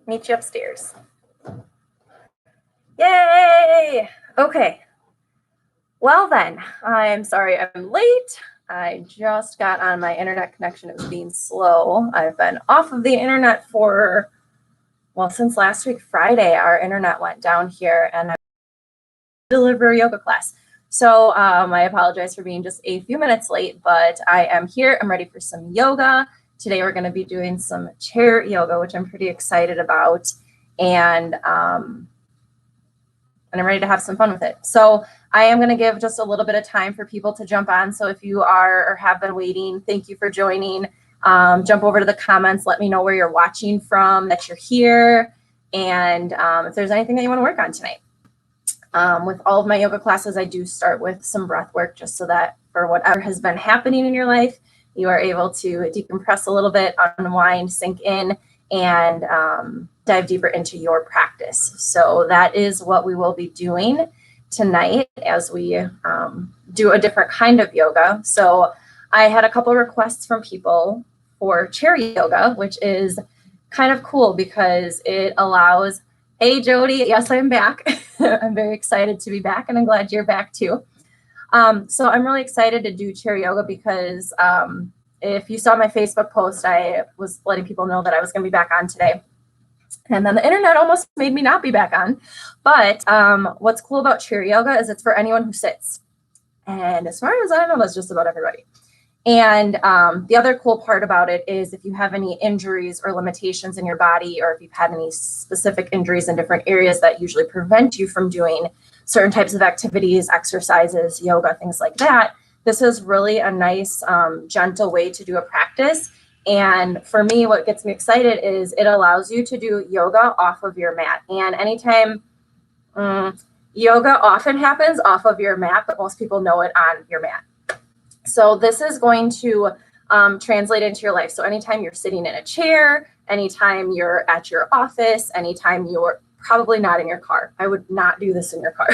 Meet you upstairs. Yay! Okay. Well then, I'm sorry I'm late. I just got on my internet connection. It was being slow. I've been off of the internet for, well, since last week, Friday, our internet went down here and I deliver a yoga class. So I apologize for being just a few minutes late, but I am here. I'm ready for some yoga. Today we're going to be doing some chair yoga, which I'm pretty excited about. And I'm ready to have some fun with it. So I am going to give just a little bit of time for people to jump on. So if you are or have been waiting, thank you for joining. Jump over to the comments. Let me know where you're watching from, that you're here, and if there's anything that you want to work on tonight. With all of my yoga classes, I do start with some breath work just so that for whatever has been happening in your life, you are able to decompress a little bit, unwind, sink in, and dive deeper into your practice. So that is what we will be doing tonight as we do a different kind of yoga. So I had a couple requests from people for chair yoga, which is kind of cool because it allows, hey Jody, yes, I'm back. I'm very excited to be back and I'm glad you're back too. So I'm really excited to do chair yoga because if you saw my Facebook post, I was letting people know that I was going to be back on today. And then the internet almost made me not be back on. But what's cool about chair yoga is it's for anyone who sits. And as far as I know, that's just about everybody. And the other cool part about it is if you have any injuries or limitations in your body, or if you've had any specific injuries in different areas that usually prevent you from doing certain types of activities, exercises, yoga, things like that, this is really a nice, gentle way to do a practice. And for me, what gets me excited is it allows you to do yoga off of your mat. And anytime yoga often happens off of your mat, but most people know it on your mat. So this is going to translate into your life. So anytime you're sitting in a chair, anytime you're at your office, anytime you're probably not in your car. I would not do this in your car.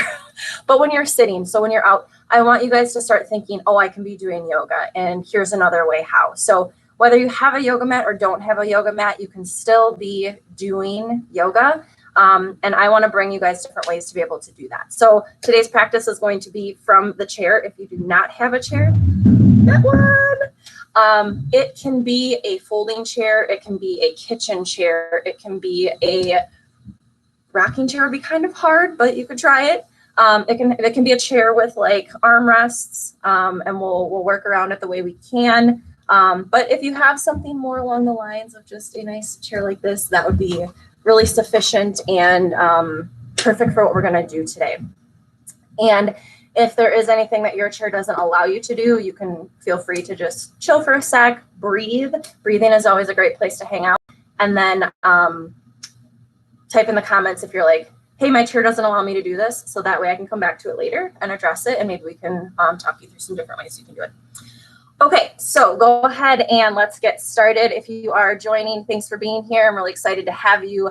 But when you're sitting, so when you're out, I want you guys to start thinking, oh, I can be doing yoga, and here's another way how. So whether you have a yoga mat or don't have a yoga mat, you can still be doing yoga. And I want to bring you guys different ways to be able to do that. So today's practice is going to be from the chair. If you do not have a chair, that one. It can be a folding chair. It can be a kitchen chair. It can be a rocking chair. Would be kind of hard, but you could try it. It can be a chair with like armrests, and we'll work around it the way we can. But if you have something more along the lines of just a nice chair like this, that would be really sufficient and perfect for what we're going to do today. And if there is anything that your chair doesn't allow you to do, you can feel free to just chill for a sec, breathe. Breathing is always a great place to hang out. And then type in the comments if you're like, hey, my chair doesn't allow me to do this. So that way I can come back to it later and address it. And maybe we can talk you through some different ways you can do it. Okay, so go ahead and let's get started. If you are joining, thanks for being here. I'm really excited to have you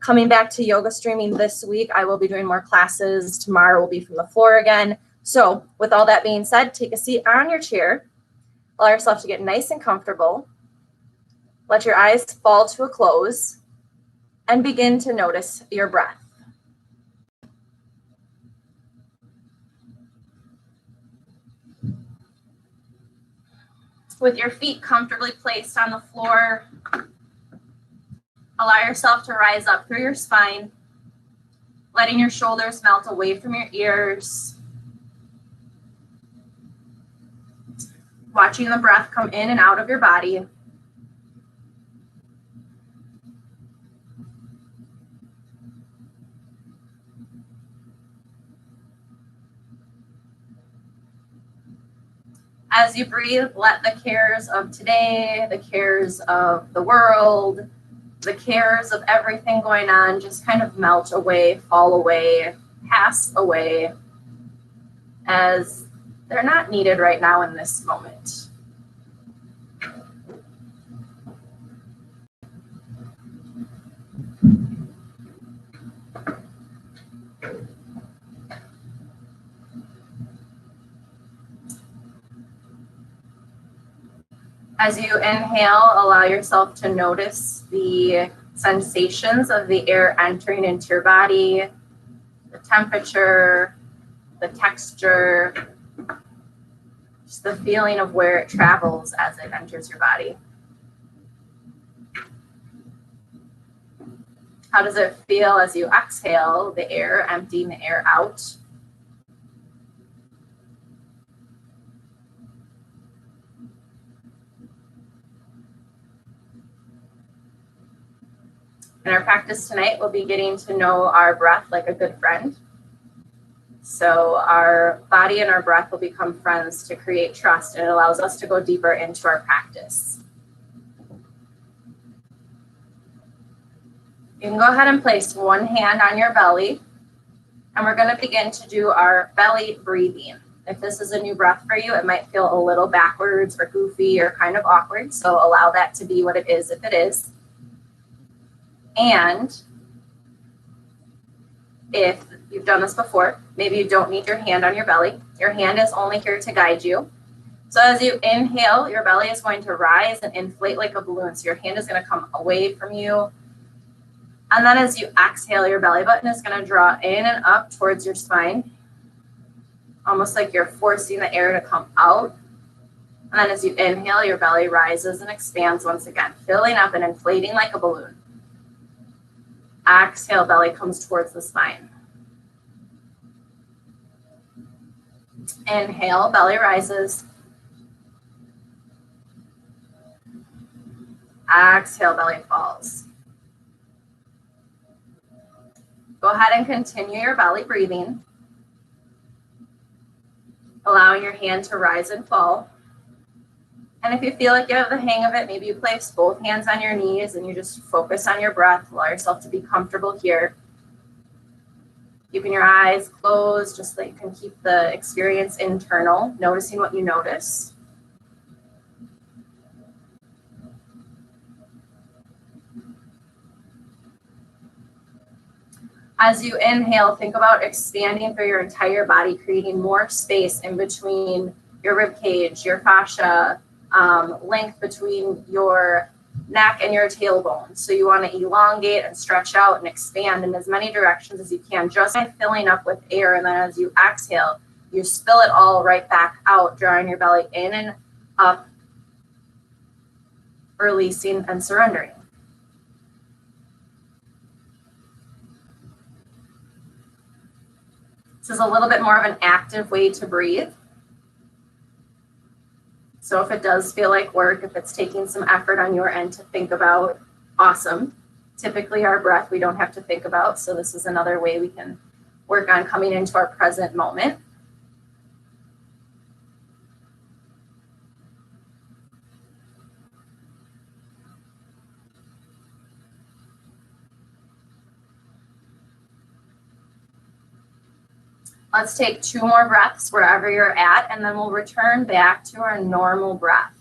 coming back to yoga streaming this week. I will be doing more classes. Tomorrow will be from the floor again. So with all that being said, take a seat on your chair. Allow yourself to get nice and comfortable. Let your eyes fall to a close and begin to notice your breath. With your feet comfortably placed on the floor, allow yourself to rise up through your spine, letting your shoulders melt away from your ears. Watching the breath come in and out of your body. As you breathe, let the cares of today, the cares of the world, the cares of everything going on just kind of melt away, fall away, pass away, as they're not needed right now in this moment. As you inhale, allow yourself to notice the sensations of the air entering into your body, the temperature, the texture, just the feeling of where it travels as it enters your body. How does it feel as you exhale the air, emptying the air out? In our practice tonight, we'll be getting to know our breath like a good friend. So our body and our breath will become friends to create trust, and it allows us to go deeper into our practice. You can go ahead and place one hand on your belly, and we're going to begin to do our belly breathing. If this is a new breath for you, it might feel a little backwards or goofy or kind of awkward, so allow that to be what it is if it is. And if you've done this before, maybe you don't need your hand on your belly. Your hand is only here to guide you. So as you inhale, your belly is going to rise and inflate like a balloon. So your hand is going to come away from you. And then as you exhale, your belly button is going to draw in and up towards your spine, almost like you're forcing the air to come out. And then as you inhale, your belly rises and expands once again, filling up and inflating like a balloon. Exhale, belly comes towards the spine. Inhale, belly rises. Exhale, belly falls. Go ahead and continue your belly breathing, allowing your hand to rise and fall. And if you feel like you have the hang of it, maybe you place both hands on your knees and you just focus on your breath. Allow yourself to be comfortable here. Keeping your eyes closed, just so you can keep the experience internal, noticing what you notice. As you inhale, think about expanding through your entire body, creating more space in between your rib cage, your fascia, length between your neck and your tailbone. So you want to elongate and stretch out and expand in as many directions as you can, just by filling up with air. And then as you exhale, you spill it all right back out, drawing your belly in and up, releasing and surrendering. This is a little bit more of an active way to breathe. So if it does feel like work, if it's taking some effort on your end to think about, awesome. Typically our breath we don't have to think about, so this is another way we can work on coming into our present moment. Let's take 2 more breaths wherever you're at, and then we'll return back to our normal breath.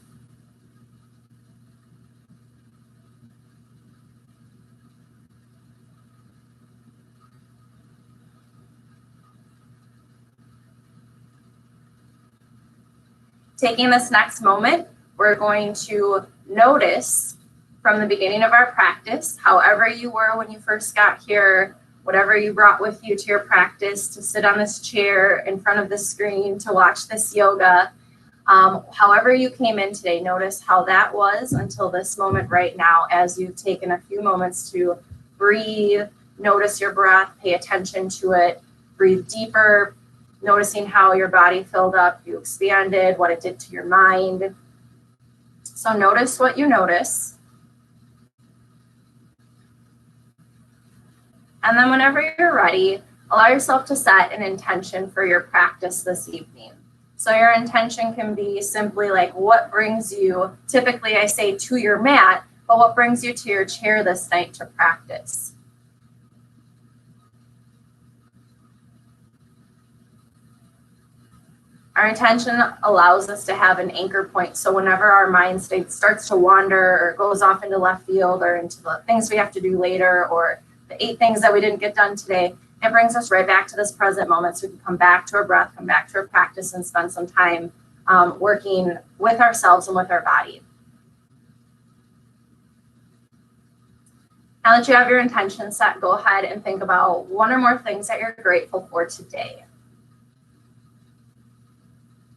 Taking this next moment, we're going to notice from the beginning of our practice, however you were when you first got here, whatever you brought with you to your practice, to sit on this chair in front of the screen, to watch this yoga, however you came in today, notice how that was until this moment right now, as you've taken a few moments to breathe, notice your breath, pay attention to it, breathe deeper, noticing how your body filled up, you expanded, what it did to your mind. So notice what you notice. And then whenever you're ready, allow yourself to set an intention for your practice this evening. So your intention can be simply like, what brings you, typically I say to your mat, but what brings you to your chair this night to practice? Our intention allows us to have an anchor point. So whenever our mind state starts to wander or goes off into left field or into the things we have to do later or the 8 things that we didn't get done today, it brings us right back to this present moment. So we can come back to our breath, come back to our practice, and spend some time working with ourselves and with our body. Now that you have your intention set, go ahead and think about one or more things that you're grateful for today.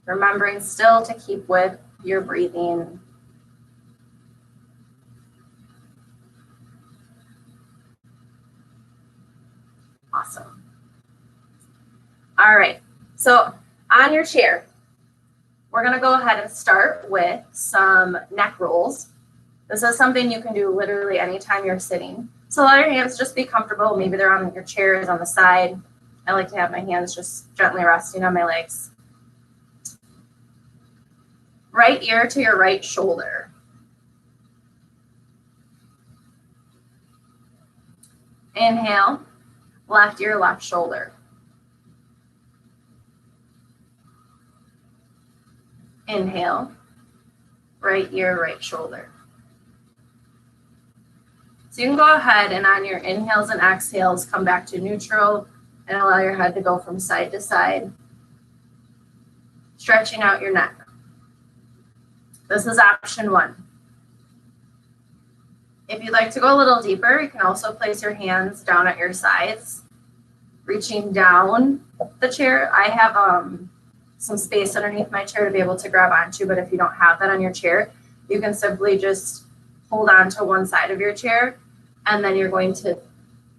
Remembering still to keep with your breathing. Awesome. All right, so on your chair, we're gonna go ahead and start with some neck rolls. This is something you can do literally anytime you're sitting. So let your hands just be comfortable. Maybe they're on your chairs on the side. I like to have my hands just gently resting on my legs. Right ear to your right shoulder. Inhale, left ear, left shoulder. Inhale, right ear, right shoulder. So you can go ahead and on your inhales and exhales, come back to neutral and allow your head to go from side to side, stretching out your neck. This is option one. If you'd like to go a little deeper, you can also place your hands down at your sides, reaching down the chair. I have some space underneath my chair to be able to grab onto, but if you don't have that on your chair, you can simply just hold on to one side of your chair, and then you're going to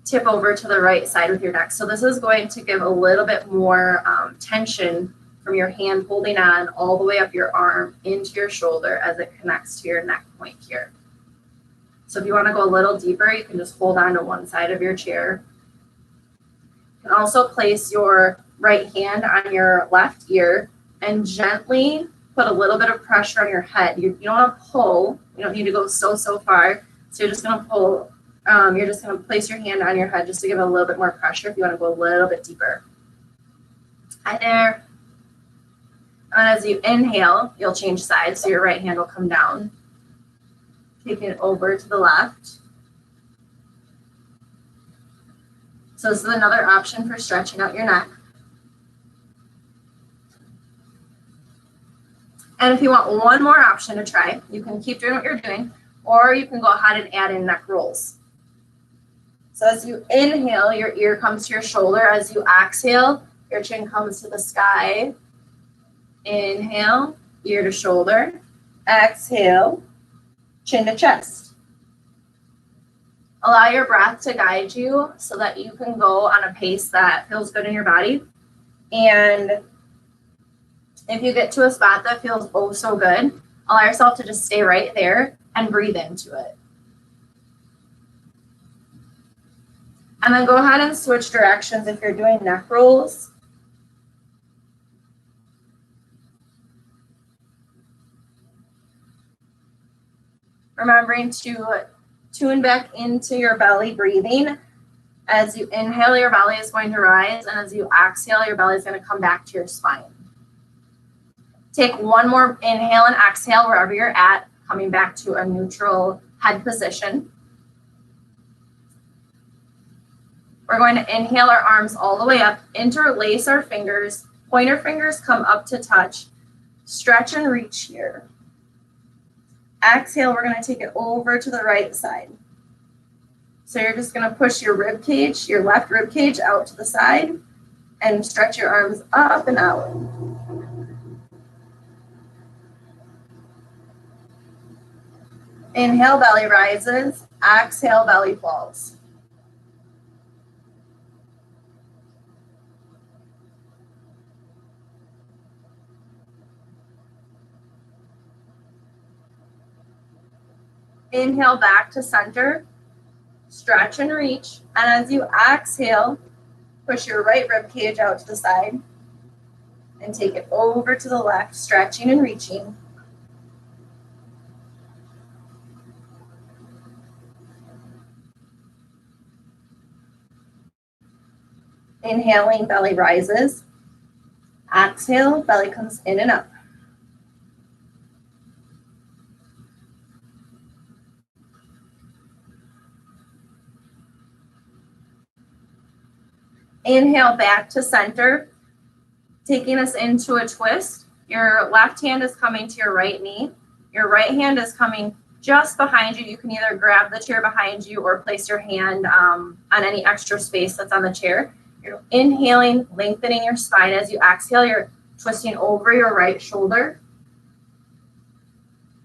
tip over to the right side with your neck. So this is going to give a little bit more tension from your hand holding on all the way up your arm into your shoulder as it connects to your neck point here. So if you want to go a little deeper, you can just hold on to one side of your chair. You can also place your right hand on your left ear and gently put a little bit of pressure on your head. You don't want to pull. You don't need to go so far. So you're just going to pull. You're just going to place your hand on your head just to give it a little bit more pressure if you want to go a little bit deeper. Hi there. And as you inhale, you'll change sides. So your right hand will come down. Take it over to the left. So this is another option for stretching out your neck. And if you want one more option to try, you can keep doing what you're doing, or you can go ahead and add in neck rolls. So as you inhale, your ear comes to your shoulder. As you exhale, your chin comes to the sky. Inhale, ear to shoulder. Exhale, chin to chest. Allow your breath to guide you so that you can go on a pace that feels good in your body. And if you get to a spot that feels oh so good, allow yourself to just stay right there and breathe into it. And then go ahead and switch directions if you're doing neck rolls. Remembering to tune back into your belly breathing. As you inhale, your belly is going to rise, and as you exhale, your belly is going to come back to your spine. Take one more inhale and exhale wherever you're at, coming back to a neutral head position. We're going to inhale our arms all the way up, interlace our fingers, pointer fingers come up to touch, stretch and reach here. Exhale, we're going to take it over to the right side. So you're just going to push your rib cage, your left rib cage out to the side and stretch your arms up and out. Inhale, belly rises. Exhale, belly falls. Inhale back to center, stretch and reach. And as you exhale, push your right rib cage out to the side and take it over to the left, stretching and reaching. Inhaling, belly rises. Exhale, belly comes in and up. Inhale back to center, taking us into a twist. Your left hand is coming to your right knee. Your right hand is coming just behind you. You can either grab the chair behind you or place your hand on any extra space that's on the chair. You're inhaling, lengthening your spine. As you exhale, you're twisting over your right shoulder.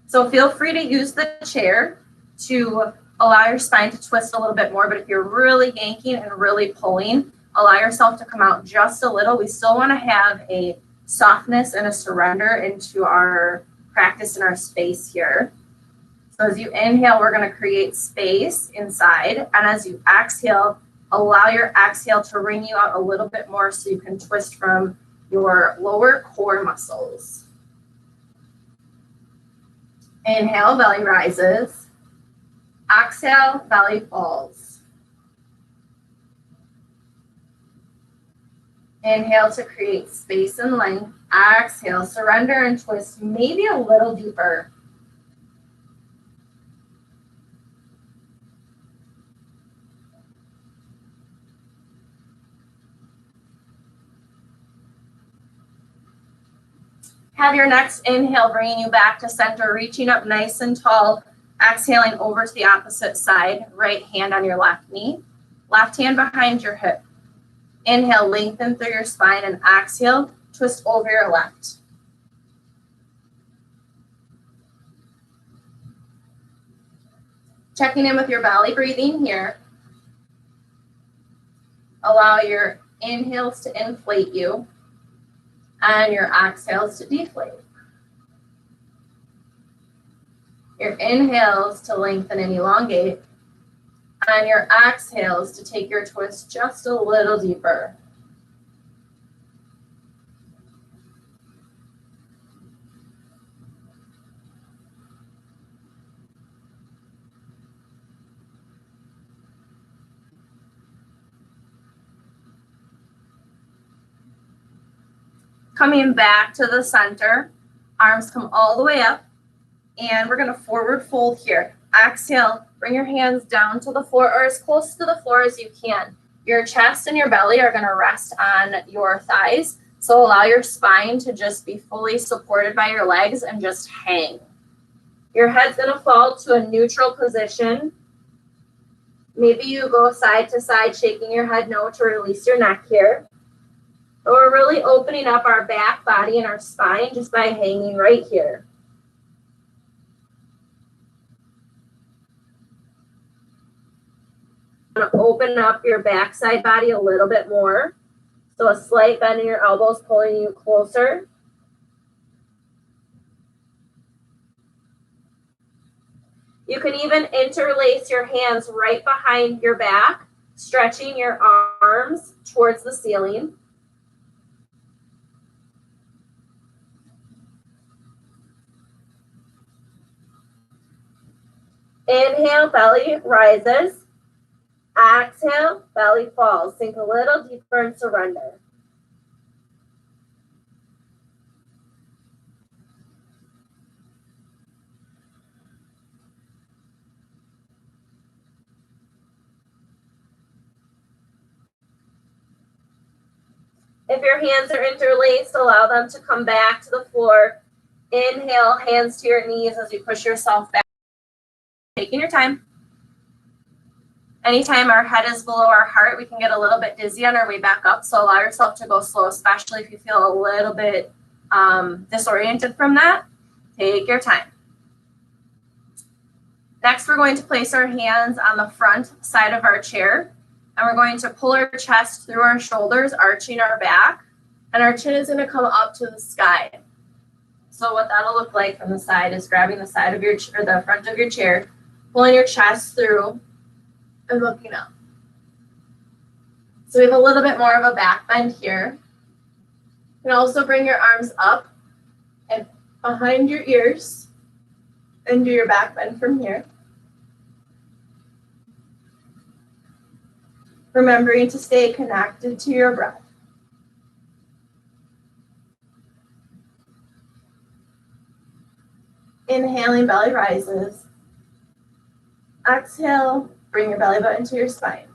So feel free to use the chair to allow your spine to twist a little bit more, but if you're really yanking and really pulling, allow yourself to come out just a little. We still want to have a softness and a surrender into our practice and our space here. So as you inhale, we're going to create space inside, and as you exhale, allow your exhale to wring you out a little bit more so you can twist from your lower core muscles. Inhale, belly rises. Exhale, belly falls. Inhale to create space and length. Exhale, surrender and twist maybe a little deeper. Have your next inhale bringing you back to center, reaching up nice and tall, exhaling over to the opposite side, right hand on your left knee, left hand behind your hip. Inhale, lengthen through your spine, and exhale, twist over your left. Checking in with your belly breathing here. Allow your inhales to inflate you and your exhales to deflate. Your inhales to lengthen and elongate, and your exhales to take your twist just a little deeper. Coming back to the center, arms come all the way up, and we're going to forward fold here. Exhale, bring your hands down to the floor or as close to the floor as you can. Your chest and your belly are going to rest on your thighs, so allow your spine to just be fully supported by your legs and just hang. Your head's going to fall to a neutral position. Maybe you go side to side, shaking your head no to release your neck here. But we're really opening up our back body and our spine just by hanging right here. Going to open up your backside body a little bit more. So a slight bend in your elbows pulling you closer. You can even interlace your hands right behind your back, stretching your arms towards the ceiling. Inhale, belly rises. Exhale, belly falls. Sink a little deeper and surrender. If your hands are interlaced, allow them to come back to the floor. Inhale, hands to your knees as you push yourself back. Taking your time. Anytime our head is below our heart, we can get a little bit dizzy on our way back up. So allow yourself to go slow, especially if you feel a little bit disoriented from that. Take your time. Next, we're going to place our hands on the front side of our chair. And we're going to pull our chest through our shoulders, arching our back. And our chin is going to come up to the sky. So what that'll look like from the side is grabbing the side of your chair, the front of your chair, pulling your chest through, and looking up. So we have a little bit more of a back bend here. You can also bring your arms up and behind your ears and do your back bend from here. Remembering to stay connected to your breath. Inhaling, belly rises. Exhale, bring your belly button to your spine.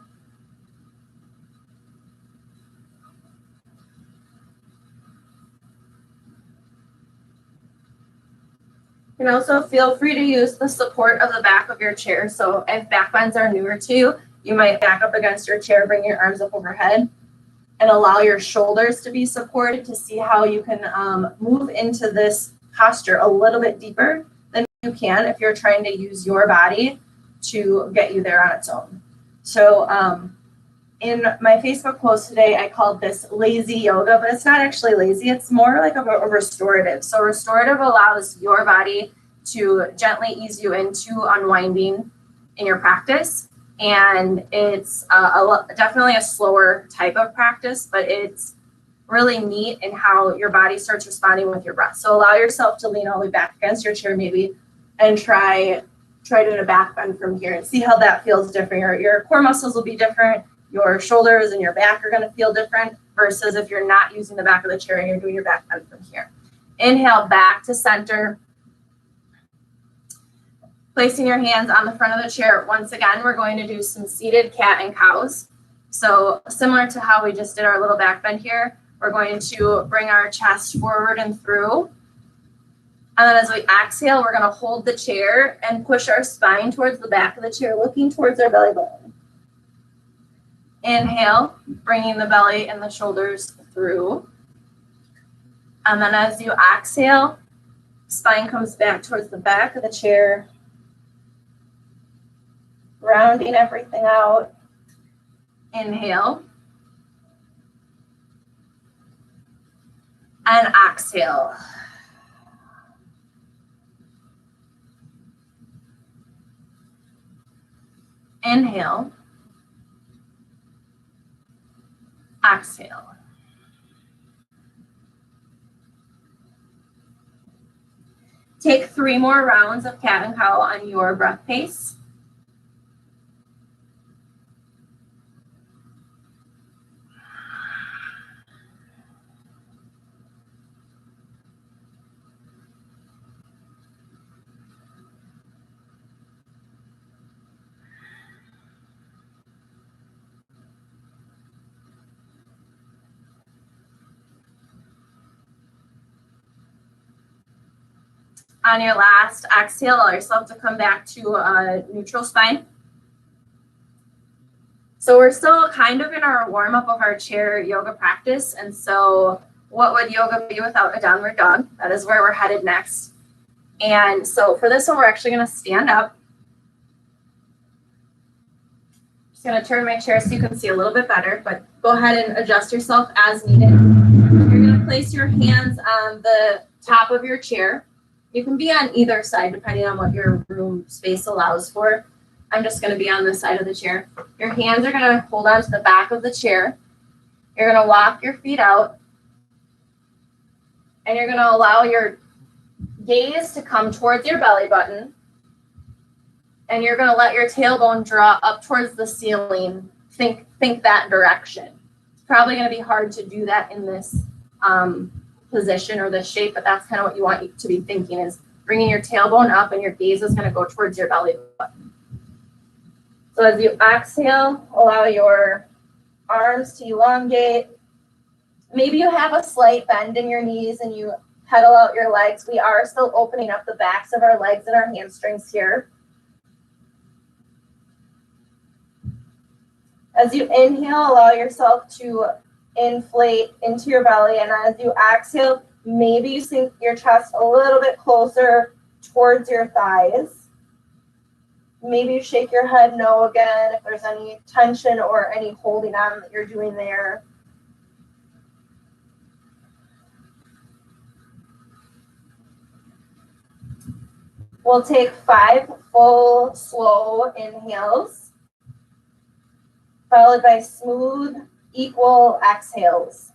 You can also feel free to use the support of the back of your chair. So if back bends are newer to you, you might back up against your chair, bring your arms up overhead, and allow your shoulders to be supported to see how you can move into this posture a little bit deeper than you can if you're trying to use your body to get you there on its own. So in my Facebook post today, I called this lazy yoga, but it's not actually lazy. It's more like a restorative. So restorative allows your body to gently ease you into unwinding in your practice. And it's definitely a slower type of practice, but it's really neat in how your body starts responding with your breath. So allow yourself to lean all the way back against your chair maybe and try doing a back bend from here and see how that feels different. Your core muscles will be different. Your shoulders and your back are going to feel different versus if you're not using the back of the chair and you're doing your back bend from here. Inhale back to center. Placing your hands on the front of the chair. Once again, we're going to do some seated cat and cows. So similar to how we just did our little back bend here, we're going to bring our chest forward and through. And then as we exhale, we're going to hold the chair and push our spine towards the back of the chair, looking towards our belly button. Inhale, bringing the belly and the shoulders through. And then as you exhale, spine comes back towards the back of the chair, rounding everything out. Inhale. And exhale. Inhale. Exhale. Take 3 more rounds of cat and cow on your breath pace. On your last exhale, allow yourself to come back to a neutral spine. So we're still kind of in our warm-up of our chair yoga practice. And so what would yoga be without a downward dog? That is where we're headed next. And so for this one, we're actually going to stand up. Just going to turn my chair so you can see a little bit better, but go ahead and adjust yourself as needed. You're going to place your hands on the top of your chair. You can be on either side depending on what your room space allows for. I'm just going to be on this side of the chair. Your hands are going to hold on to the back of the chair. You're going to walk your feet out. And you're going to allow your gaze to come towards your belly button. And you're going to let your tailbone draw up towards the ceiling. Think that direction. It's probably going to be hard to do that in this position or this shape, but that's kind of what you want to be thinking, is bringing your tailbone up and your gaze is going to go towards your belly button. So as you exhale, allow your arms to elongate. Maybe you have a slight bend in your knees and you pedal out your legs. We are still opening up the backs of our legs and our hamstrings here. As you inhale, allow yourself to inflate into your belly, and as you exhale, maybe you sink your chest a little bit closer towards your thighs. Maybe you shake your head no again if there's any tension or any holding on that you're doing there. We'll take 5 full, slow inhales, followed by smooth, equal exhales.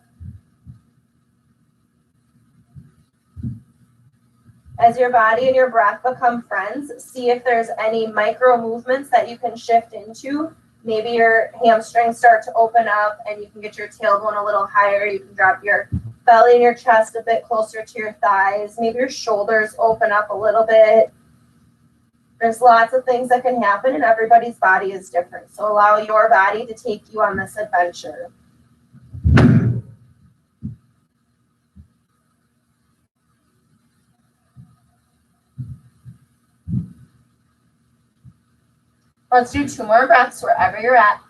As your body and your breath become friends, see if there's any micro movements that you can shift into. Maybe your hamstrings start to open up and you can get your tailbone a little higher. You can drop your belly and your chest a bit closer to your thighs. Maybe your shoulders open up a little bit. There's lots of things that can happen, and everybody's body is different. So allow your body to take you on this adventure. Let's do 2 more breaths wherever you're at.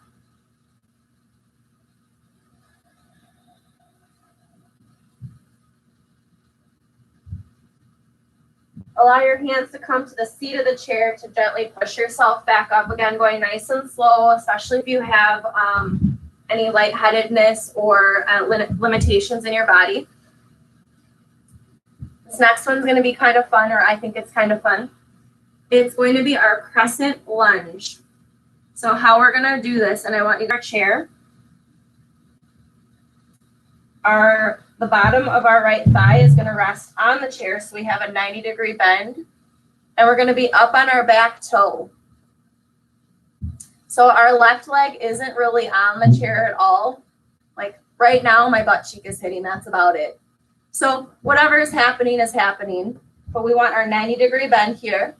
Allow your hands to come to the seat of the chair to gently push yourself back up again, going nice and slow, especially if you have any lightheadedness or limitations in your body. This next one's going to be kind of fun, or I think it's kind of fun. It's going to be our crescent lunge. So how we're going to do this, and I want you to our chair. The bottom of our right thigh is going to rest on the chair, so we have a 90-degree bend. And we're going to be up on our back toe. So our left leg isn't really on the chair at all. Like right now, my butt cheek is hitting. That's about it. So whatever is happening is happening. But we want our 90-degree bend here.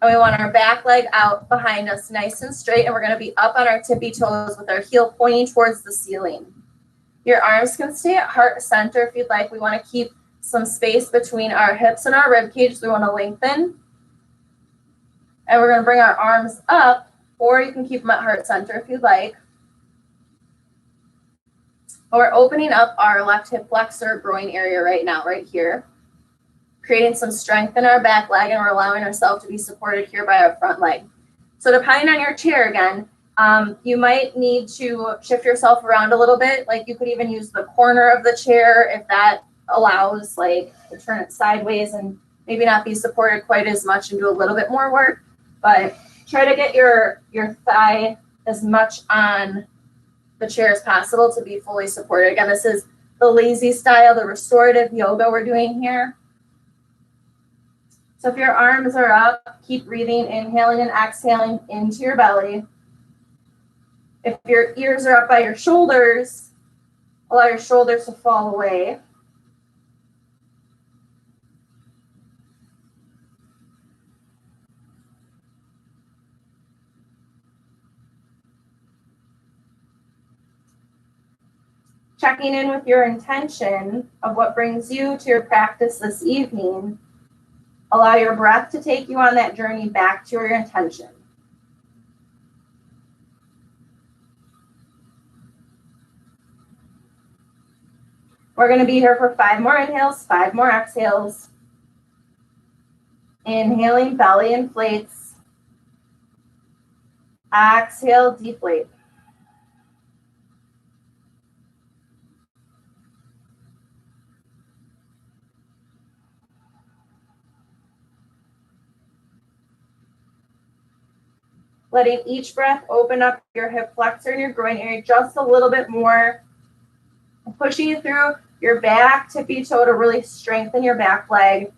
And we want our back leg out behind us nice and straight. And we're going to be up on our tippy toes with our heel pointing towards the ceiling. Your arms can stay at heart center if you'd like. We want to keep some space between our hips and our rib cage. So we want to lengthen. And we're going to bring our arms up, or you can keep them at heart center if you'd like. But we're opening up our left hip flexor groin area right now, right here. Creating some strength in our back leg, and we're allowing ourselves to be supported here by our front leg. So depending on your chair again, you might need to shift yourself around a little bit. Like you could even use the corner of the chair if that allows, like to turn it sideways and maybe not be supported quite as much and do a little bit more work. But try to get your thigh as much on the chair as possible to be fully supported. Again, this is the lazy style, the restorative yoga we're doing here. So if your arms are up, keep breathing, inhaling and exhaling into your belly. If your ears are up by your shoulders, allow your shoulders to fall away. Checking in with your intention of what brings you to your practice this evening. Allow your breath to take you on that journey back to your intention. We're going to be here for 5 more inhales, 5 more exhales. Inhaling, belly inflates. Exhale, deflate. Letting each breath open up your hip flexor and your groin area just a little bit more. Pushing you through your back tippy toe to really strengthen your back leg.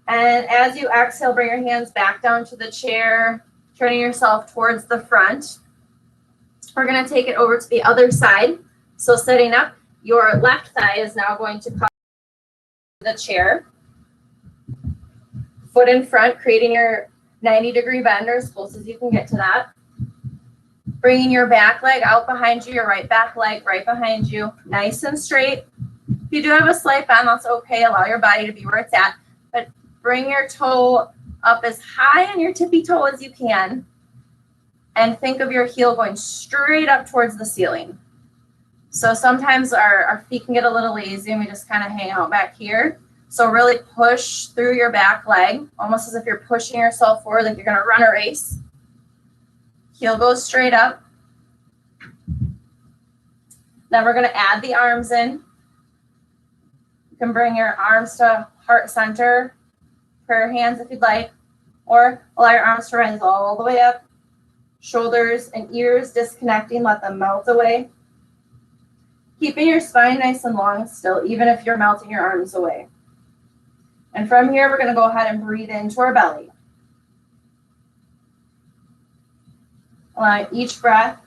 And as you exhale, bring your hands back down to the chair, turning yourself towards the front. We're going to take it over to the other side. So sitting up, your left thigh is now going to come to the chair. Foot in front, creating your 90-degree bend, or as close as you can get to that. Bringing your back leg out behind you, your right back leg right behind you, nice and straight. If you do have a slight bend, that's okay. Allow your body to be where it's at. But bring your toe up as high on your tippy toe as you can. And think of your heel going straight up towards the ceiling. So sometimes our feet can get a little lazy and we just kind of hang out back here. So really push through your back leg, almost as if you're pushing yourself forward, like you're going to run a race. Heel goes straight up. Then we're going to add the arms in. You can bring your arms to heart center, prayer hands if you'd like, or allow your arms to rise all the way up. Shoulders and ears disconnecting, let them melt away. Keeping your spine nice and long still, even if you're melting your arms away. And from here, we're going to go ahead and breathe into our belly. Allowing each breath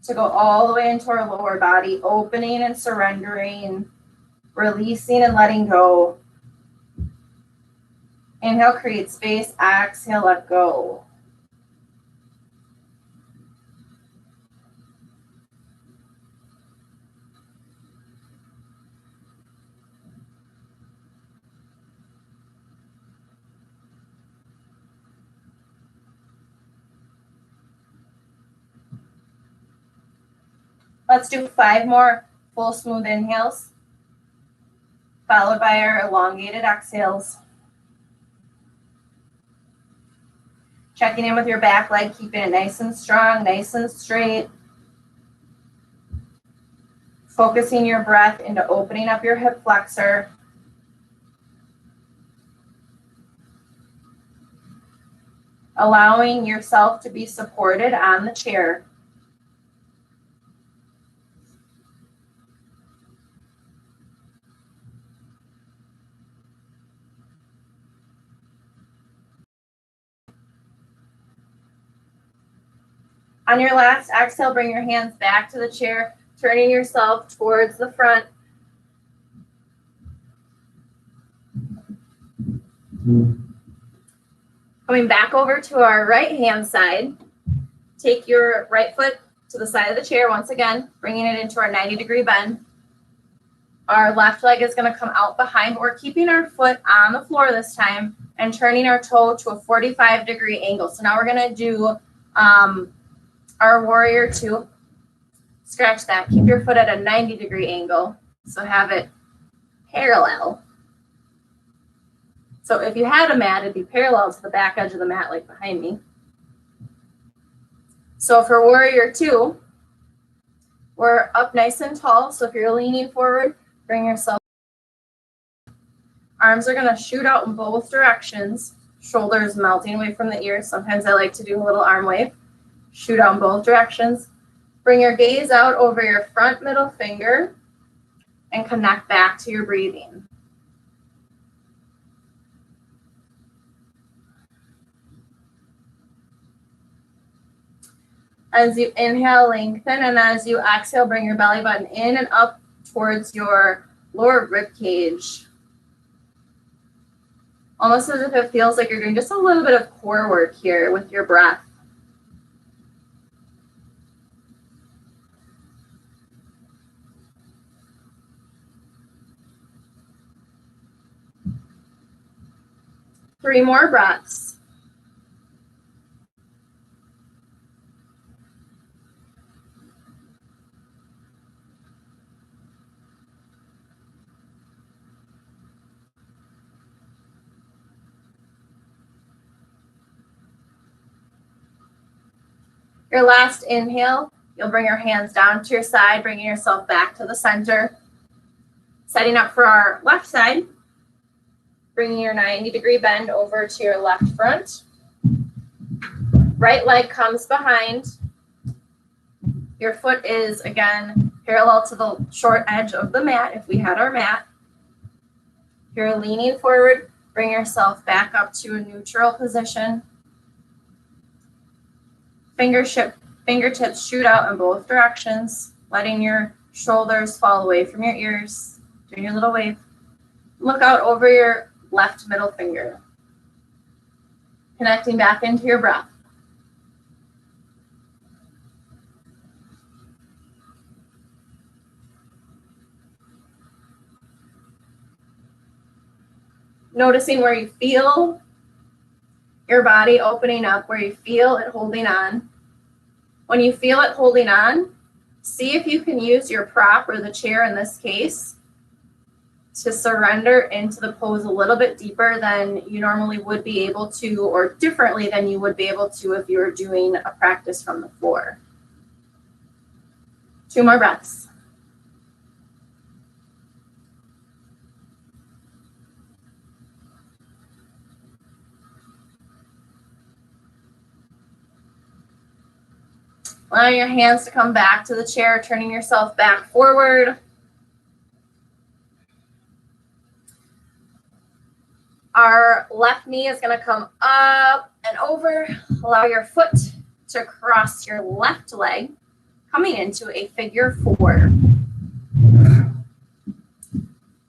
to go all the way into our lower body, opening and surrendering, releasing and letting go. Inhale, create space. Exhale, let go. Let's do 5 more full smooth inhales, followed by our elongated exhales. Checking in with your back leg, keeping it nice and strong, nice and straight. Focusing your breath into opening up your hip flexor. Allowing yourself to be supported on the chair. On your last exhale, bring your hands back to the chair, turning yourself towards the front. Coming back over to our right hand side, take your right foot to the side of the chair once again, bringing it into our 90-degree bend. Our left leg is going to come out behind, but we're keeping our foot on the floor this time and turning our toe to a 45-degree angle. So now we're going to do our warrior two. Scratch that. Keep your foot at a 90-degree angle. So have it parallel. So if you had a mat, it'd be parallel to the back edge of the mat, like behind me. So for warrior two, we're up nice and tall. So if you're leaning forward, bring yourself. Arms are going to shoot out in both directions. Shoulders melting away from the ears. Sometimes I like to do a little arm wave. Shoot out in both directions. Bring your gaze out over your front middle finger and connect back to your breathing. As you inhale, lengthen, and as you exhale, bring your belly button in and up towards your lower rib cage. Almost as if it feels like you're doing just a little bit of core work here with your breath. Three more breaths. Your last inhale, you'll bring your hands down to your side, bringing yourself back to the center. Setting up for our left side, bringing your 90-degree bend over to your left front. Right leg comes behind. Your foot is, again, parallel to the short edge of the mat if we had our mat. If you're leaning forward, bring yourself back up to a neutral position. Fingertips shoot out in both directions, letting your shoulders fall away from your ears. Do your little wave. Look out over your left middle finger. Connecting back into your breath. Noticing where you feel your body opening up, where you feel it holding on. When you feel it holding on, see if you can use your prop, or the chair in this case, to surrender into the pose a little bit deeper than you normally would be able to, or differently than you would be able to if you were doing a practice from the floor. 2 more breaths. Allowing your hands to come back to the chair, turning yourself back forward. Our left knee is going to come up and over. Allow your foot to cross your left leg, coming into a figure 4.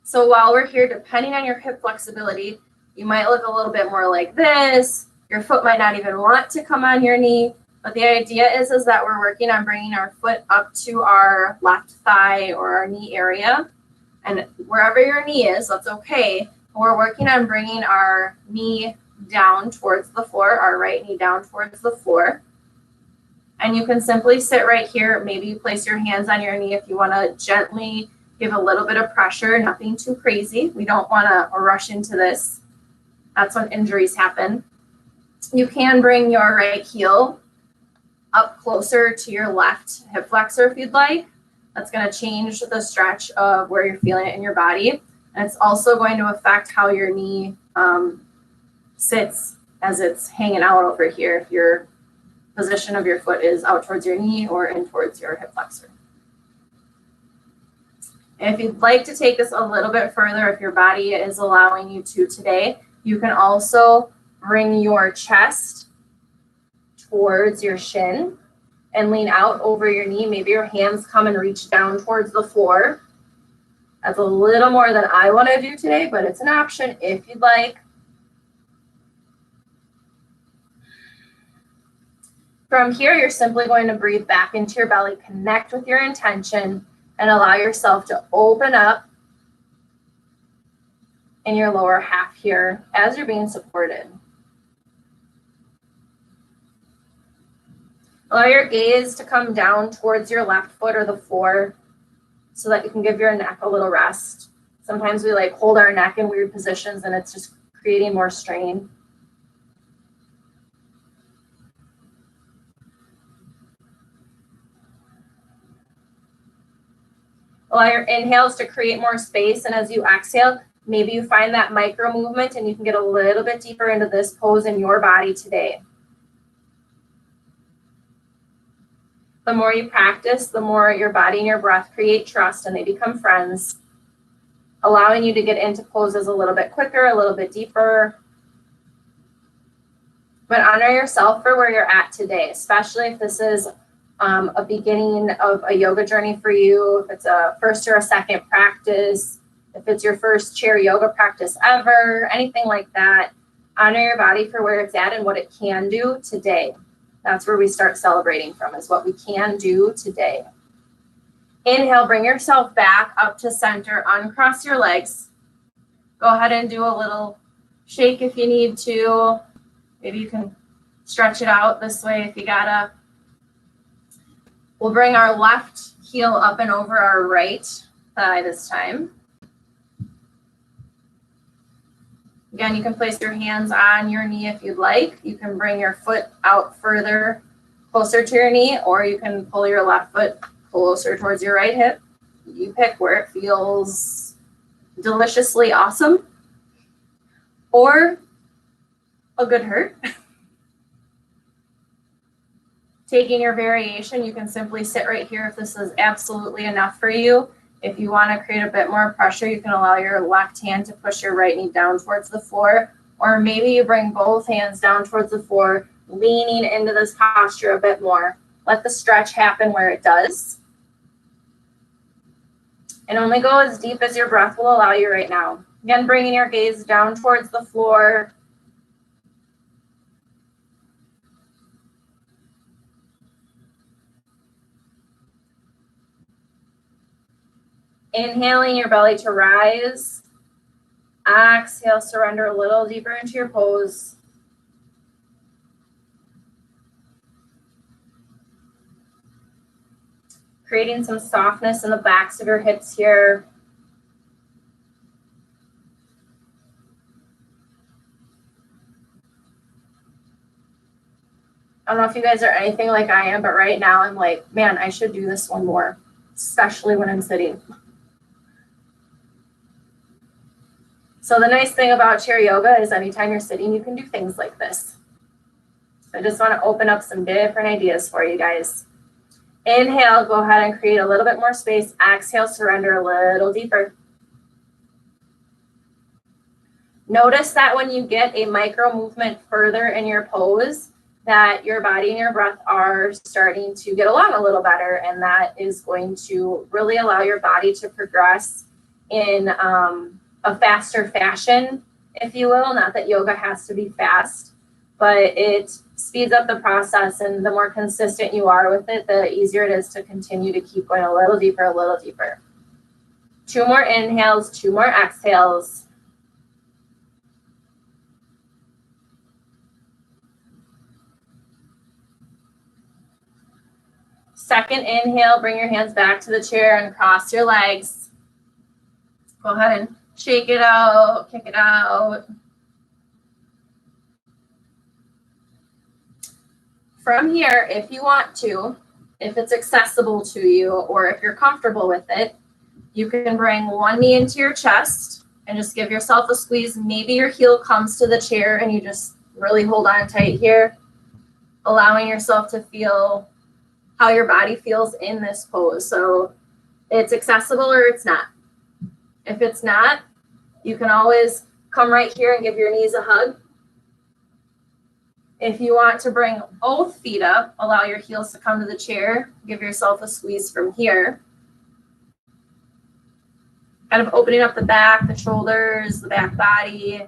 So while we're here, depending on your hip flexibility, you might look a little bit more like this. Your foot might not even want to come on your knee. But the idea is that we're working on bringing our foot up to our left thigh or our knee area. And wherever your knee is, that's okay. We're working on bringing our knee down towards the floor, our right knee down towards the floor. And you can simply sit right here. Maybe you place your hands on your knee if you want to gently give a little bit of pressure, nothing too crazy. We don't want to rush into this. That's when injuries happen. You can bring your right heel up closer to your left hip flexor if you'd like. That's going to change the stretch of where you're feeling it in your body. And it's also going to affect how your knee sits as it's hanging out over here, if your position of your foot is out towards your knee or in towards your hip flexor. And if you'd like to take this a little bit further, if your body is allowing you to today, you can also bring your chest towards your shin and lean out over your knee. Maybe your hands come and reach down towards the floor. That's a little more than I want to do today, but it's an option if you'd like. From here, you're simply going to breathe back into your belly, connect with your intention, and allow yourself to open up in your lower half here as you're being supported. Allow your gaze to come down towards your left foot or the floor so that you can give your neck a little rest. Sometimes we like hold our neck in weird positions and it's just creating more strain. Allow your inhales to create more space, and as you exhale, maybe you find that micro movement and you can get a little bit deeper into this pose in your body today. The more you practice, the more your body and your breath create trust and they become friends, allowing you to get into poses a little bit quicker, a little bit deeper. But honor yourself for where you're at today, especially if this is a beginning of a yoga journey for you, if it's a first or a second practice, if it's your first chair yoga practice ever, anything like that. Honor your body for where it's at and what it can do today. That's where we start celebrating from, is what we can do today. Inhale, bring yourself back up to center, uncross your legs. Go ahead and do a little shake if you need to. Maybe you can stretch it out this way if you gotta. We'll bring our left heel up and over our right thigh this time. Again, you can place your hands on your knee if you'd like. You can bring your foot out further, closer to your knee, or you can pull your left foot closer towards your right hip. You pick where it feels deliciously awesome or a good hurt. Taking your variation, you can simply sit right here if this is absolutely enough for you. If you want to create a bit more pressure, you can allow your left hand to push your right knee down towards the floor, or maybe you bring both hands down towards the floor, leaning into this posture a bit more. Let the stretch happen where it does. And only go as deep as your breath will allow you right now. Again, bringing your gaze down towards the floor. Inhaling your belly to rise. Exhale, surrender a little deeper into your pose. Creating some softness in the backs of your hips here. I don't know if you guys are anything like I am, but right now I'm like, man, I should do this one more, especially when I'm sitting. So the nice thing about chair yoga is anytime you're sitting, you can do things like this. So I just want to open up some different ideas for you guys. Inhale, go ahead and create a little bit more space. Exhale, surrender a little deeper. Notice that when you get a micro movement further in your pose, that your body and your breath are starting to get along a little better, and that is going to really allow your body to progress in a faster fashion, if you will. Not that yoga has to be fast, but it speeds up the process, and the more consistent you are with it, the easier it is to continue to keep going a little deeper, a little deeper. 2 more inhales, 2 more exhales. Second inhale, bring your hands back to the chair and cross your legs. Go ahead and shake it out, kick it out. From here, if you want to, if it's accessible to you, or if you're comfortable with it, you can bring one knee into your chest and just give yourself a squeeze. Maybe your heel comes to the chair and you just really hold on tight here, allowing yourself to feel how your body feels in this pose. So it's accessible or it's not. If it's not, you can always come right here and give your knees a hug. If you want to bring both feet up, allow your heels to come to the chair, give yourself a squeeze from here. Kind of opening up the back, the shoulders, the back body.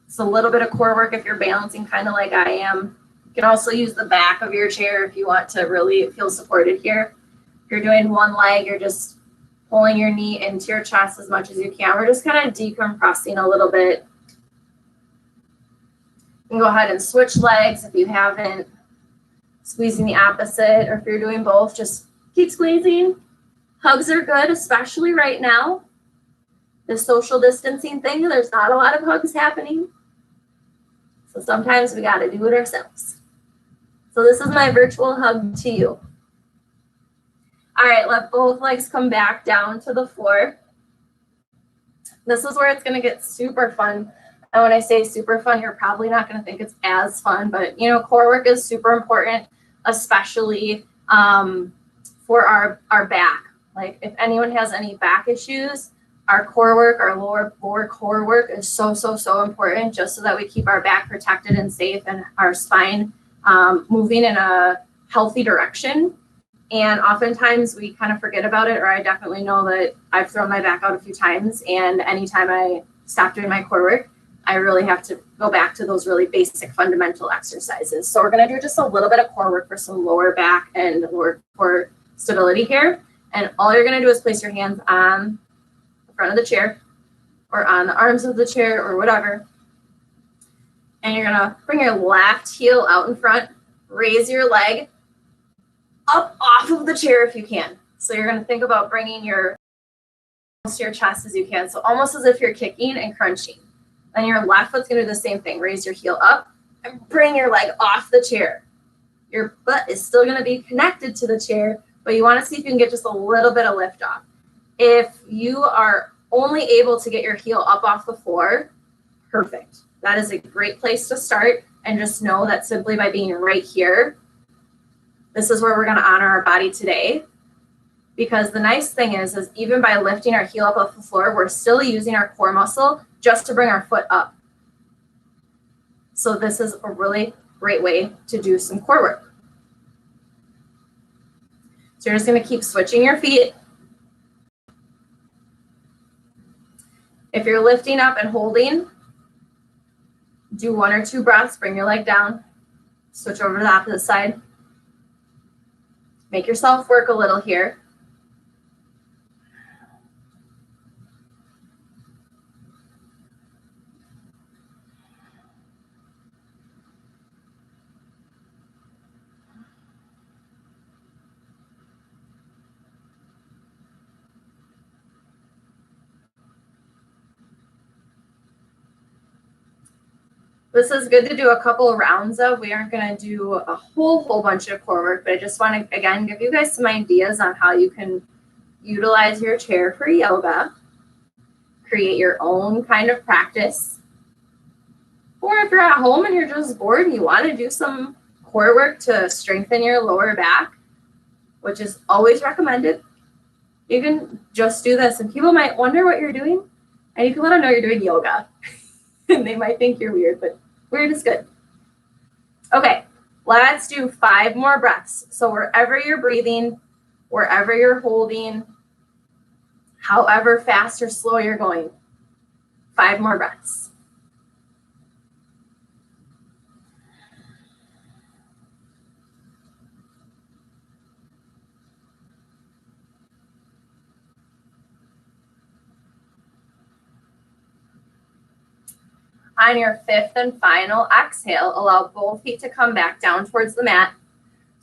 It's a little bit of core work if you're balancing kind of like I am. You can also use the back of your chair if you want to really feel supported here. If you're doing one leg, you're just pulling your knee into your chest as much as you can. We're just kind of decompressing a little bit. You can go ahead and switch legs if you haven't, squeezing the opposite, or if you're doing both, just keep squeezing. Hugs are good, especially right now. The social distancing thing, there's not a lot of hugs happening. So sometimes we got to do it ourselves. So this is my virtual hug to you. All right, let both legs come back down to the floor. This is where it's going to get super fun. And when I say super fun, you're probably not going to think it's as fun, but you know, core work is super important, especially for our back. Like if anyone has any back issues, our core work, our lower core work is so important, just so that we keep our back protected and safe and our spine moving in a healthy direction. And oftentimes we kind of forget about it, or I definitely know that I've thrown my back out a few times, and anytime I stop doing my core work, I really have to go back to those really basic fundamental exercises. So we're going to do just a little bit of core work for some lower back and lower core stability here. And all you're going to do is place your hands on the front of the chair or on the arms of the chair or whatever. And you're going to bring your left heel out in front, raise your leg up off of the chair if you can. So you're going to think about bringing your close to your chest as you can. So almost as if you're kicking and crunching. And your left foot's going to do the same thing. Raise your heel up and bring your leg off the chair. Your butt is still going to be connected to the chair, but you want to see if you can get just a little bit of lift off. If you are only able to get your heel up off the floor, perfect. That is a great place to start. And just know that simply by being right here, this is where we're going to honor our body today. Because the nice thing is even by lifting our heel up off the floor, we're still using our core muscle just to bring our foot up. So this is a really great way to do some core work. So you're just going to keep switching your feet. If you're lifting up and holding, do 1 or 2 breaths, bring your leg down, switch over to the opposite side. Make yourself work a little here. This is good to do a couple of rounds of. We aren't going to do a whole bunch of core work, but I just want to, again, give you guys some ideas on how you can utilize your chair for yoga, create your own kind of practice. Or if you're at home and you're just bored and you want to do some core work to strengthen your lower back, which is always recommended, you can just do this. And people might wonder what you're doing, and you can let them know you're doing yoga. And they might think you're weird, but weird is good. Okay, let's do 5 more breaths. So wherever you're breathing, wherever you're holding, however fast or slow you're going, 5 more breaths. On your 5th and final exhale, allow both feet to come back down towards the mat.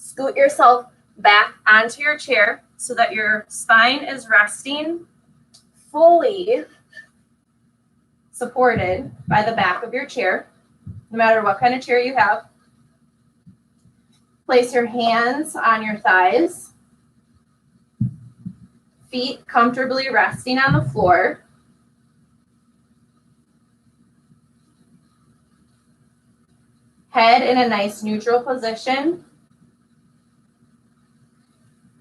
Scoot yourself back onto your chair so that your spine is resting fully supported by the back of your chair, no matter what kind of chair you have. Place your hands on your thighs, feet comfortably resting on the floor. Head in a nice neutral position.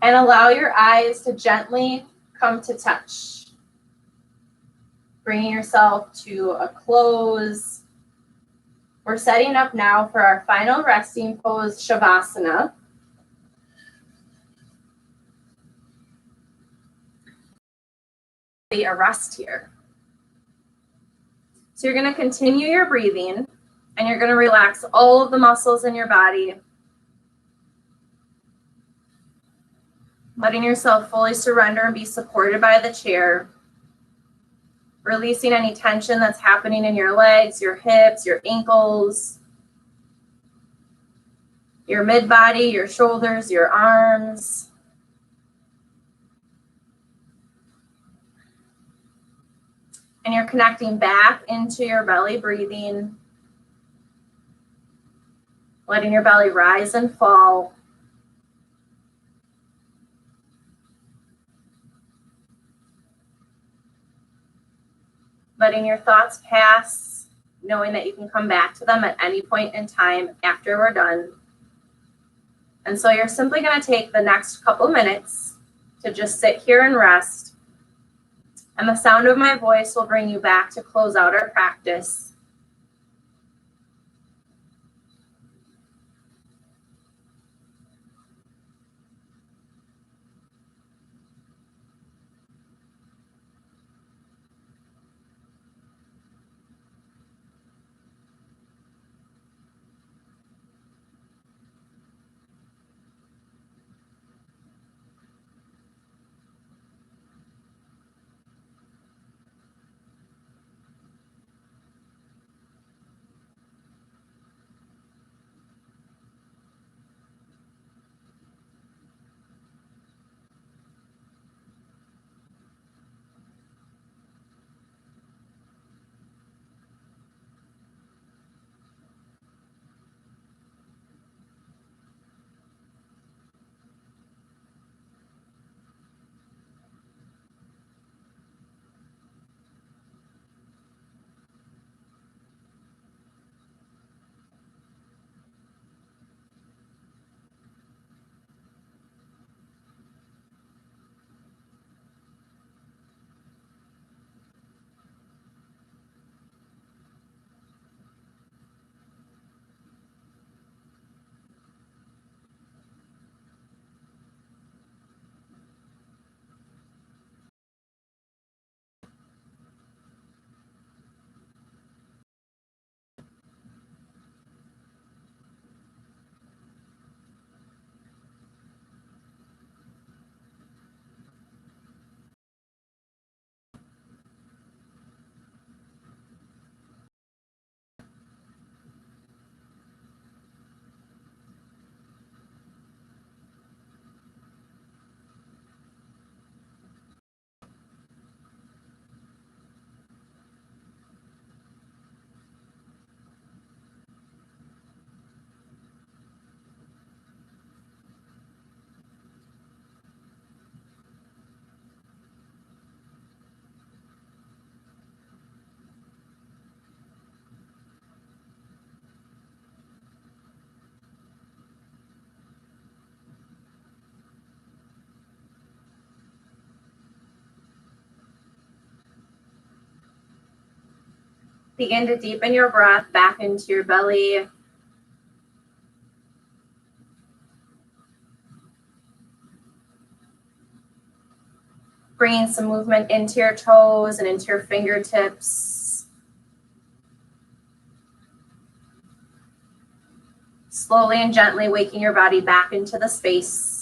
And allow your eyes to gently come to touch. Bringing yourself to a close. We're setting up now for our final resting pose, Shavasana. A rest here. So you're going to continue your breathing and you're going to relax all of the muscles in your body, letting yourself fully surrender and be supported by the chair, releasing any tension that's happening in your legs, your hips, your ankles, your mid-body, your shoulders, your arms. And you're connecting back into your belly, breathing, letting your belly rise and fall. Letting your thoughts pass, knowing that you can come back to them at any point in time after we're done. And so you're simply going to take the next couple minutes to just sit here and rest. And the sound of my voice will bring you back to close out our practice. Begin to deepen your breath back into your belly. Bringing some movement into your toes and into your fingertips. Slowly and gently waking your body back into the space.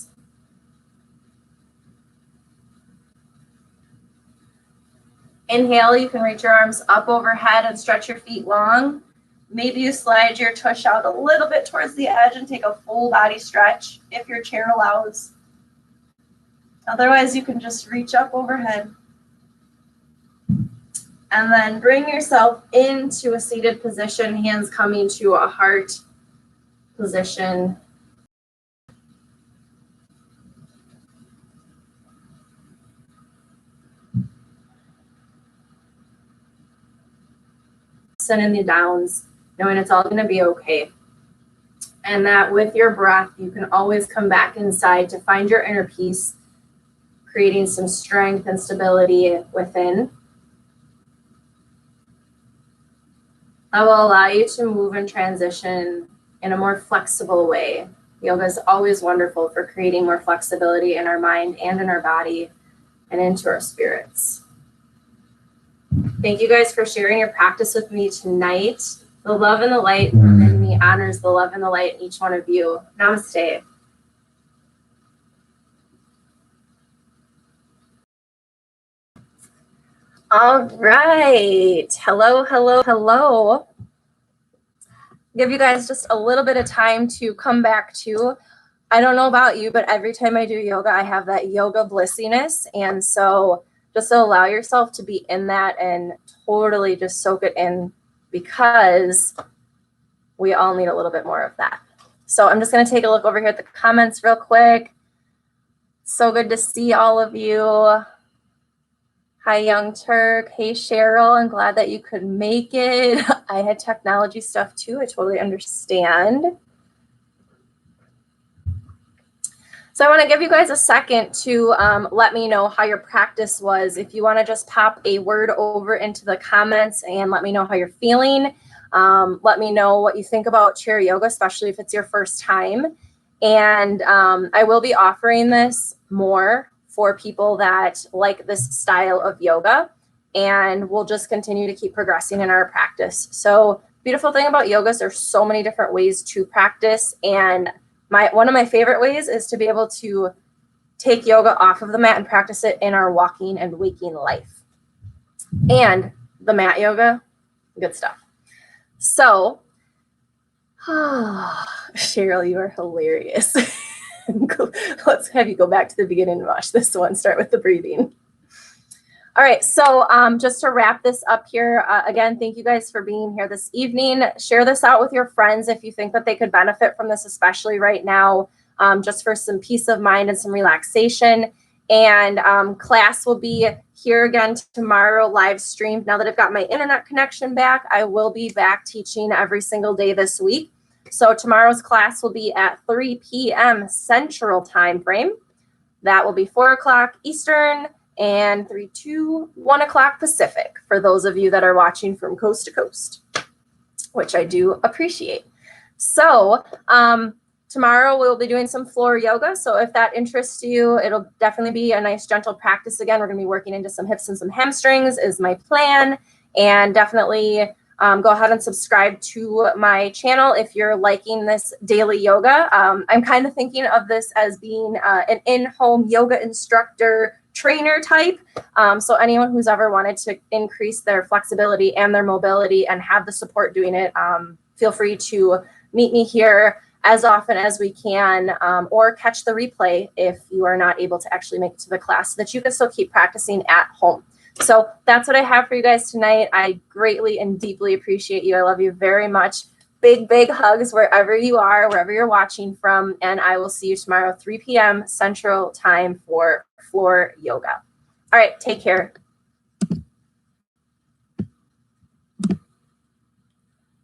Inhale, you can reach your arms up overhead and stretch your feet long. Maybe you slide your tush out a little bit towards the edge and take a full body stretch if your chair allows. Otherwise, you can just reach up overhead. And then bring yourself into a seated position, hands coming to a heart position. Send in the downs, knowing it's all going to be okay. And that with your breath, you can always come back inside to find your inner peace, creating some strength and stability within. That will allow you to move and transition in a more flexible way. Yoga is always wonderful for creating more flexibility in our mind and in our body and into our spirits. Thank you guys for sharing your practice with me tonight. The love and the light in me honors the love and the light in each one of you. Namaste. All right. Hello, hello, hello. Give you guys just a little bit of time to come back to. I don't know about you, but every time I do yoga, I have that yoga blissiness. And so just allow yourself to be in that and totally just soak it in, because we all need a little bit more of that. So I'm just going to take a look over here at the comments real quick. So good to see all of you. Hi, Young Turk. Hey, Cheryl. I'm glad that you could make it. I had technology stuff too. I totally understand. So I want to give you guys a second to let me know how your practice was. If you want to just pop a word over into the comments and let me know how you're feeling. Let me know what you think about chair yoga, especially if it's your first time. And I will be offering this more for people that like this style of yoga. And we'll just continue to keep progressing in our practice. So beautiful thing about yoga is there's so many different ways to practice. And one of my favorite ways is to be able to take yoga off of the mat and practice it in our walking and waking life. And the mat yoga, good stuff. So, Cheryl, you are hilarious. Let's have you go back to the beginning and watch this one. Start with the breathing. All right, so just to wrap this up here, again, thank you guys for being here this evening. Share this out with your friends if you think that they could benefit from this, especially right now, just for some peace of mind and some relaxation. And class will be here again tomorrow, live streamed. Now that I've got my internet connection back, I will be back teaching every single day this week. So tomorrow's class will be at 3 p.m. Central time frame. That will be 4 o'clock Eastern and 1 o'clock Pacific for those of you that are watching from coast to coast, which I do appreciate. So tomorrow we'll be doing some floor yoga. So if that interests you, it'll definitely be a nice gentle practice. Again, we're going to be working into some hips and some hamstrings is my plan. And definitely go ahead and subscribe to my channel if you're liking this daily yoga. I'm kind of thinking of this as being an in-home yoga instructor trainer type. So anyone who's ever wanted to increase their flexibility and their mobility and have the support doing it, feel free to meet me here as often as we can, or catch the replay if you are not able to actually make it to the class, so that you can still keep practicing at home. So that's what I have for you guys tonight. I greatly and deeply appreciate you. I love you very much. Big, big hugs wherever you are, wherever you're watching from. And I will see you tomorrow, 3 p.m. Central time for floor yoga. All right, take care.